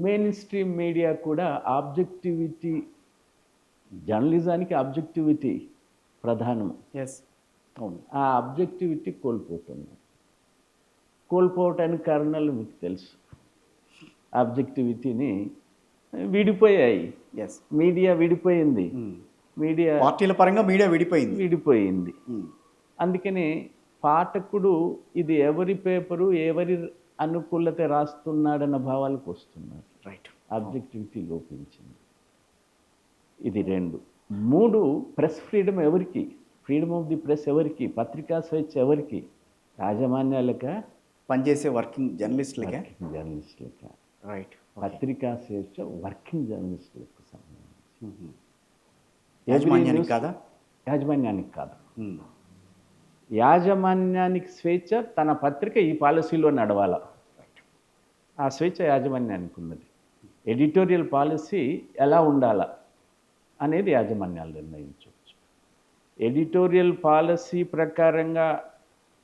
Main stream media కూడా objectivity, జర్నలిజానికి objectivity ప్రధానం. Yes, అవును. ఆ ఆబ్జెక్టివిటీ కోల్పోతున్నారు. కోల్పోవటానికి కారణాలు మీకు తెలుసు. ఆబ్జెక్టివిటీని విడిపోయాయి. ఎస్, మీడియా విడిపోయింది. మీడియా పార్టీల పరంగా మీడియా విడిపోయింది. విడిపోయింది. అందుకని పాఠకుడు ఇది ఎవరి పేపరు, ఎవరి అనుకూలత రాస్తున్నాడన్న భావాలకు వస్తున్నారు. రైట్. ఆబ్జెక్టివిటీ లోపించింది. ఇది 2. 3, ప్రెస్ ఫ్రీడమ్ ఎవరికి? ఫ్రీడమ్ ఆఫ్ ది ప్రెస్ ఎవరికి? పత్రికా స్వేచ్ఛ ఎవరికి? యాజమాన్యాలక, పనిచేసే వర్కింగ్ జర్నలిస్టులకే. జర్నలిస్టులక. రైట్. పత్రికా స్వేచ్ఛ వర్కింగ్ జర్నలిస్టులకు సంబంధించి. యాజమాన్యానికి కాదా? యాజమాన్యానికి కాదు. యాజమాన్యానికి స్వేచ్ఛ, తన పత్రిక ఈ పాలసీలో నడవాల. ఆ స్వేచ్ఛ యాజమాన్యానికి ఉన్నది. ఎడిటోరియల్ పాలసీ ఎలా ఉండాలా అనేది యాజమాన్యాలు నిర్ణయించవచ్చు. ఎడిటోరియల్ పాలసీ ప్రకారంగా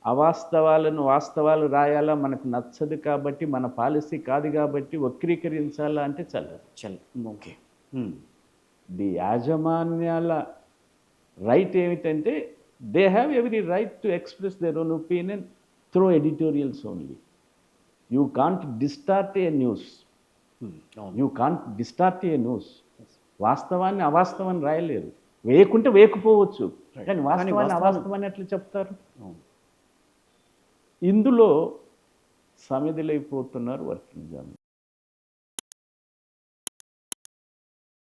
అవాస్తవాలను వాస్తవాలు రాయాలా, మనకు నచ్చదు కాబట్టి, మన పాలసీ కాదు కాబట్టి వక్రీకరించాలా అంటే చల్లదు. ఓకే. ది యాజమాన్యాల రైట్ ఏమిటంటే they have every right to express their own opinion through editorials only. You can't distort A news. You can't distort A news. వాస్తవాన్ని అవాస్తవాన్ని రాయలేరు. వేయకుంటే వేయకపోవచ్చు, కానీ వాస్తవాన్ని అవాస్తవాన్ని ఎట్లా చెప్తారు? ఇందులో సమిధులైపోతున్నారు వర్కింగ్ జర్నలిస్ట్.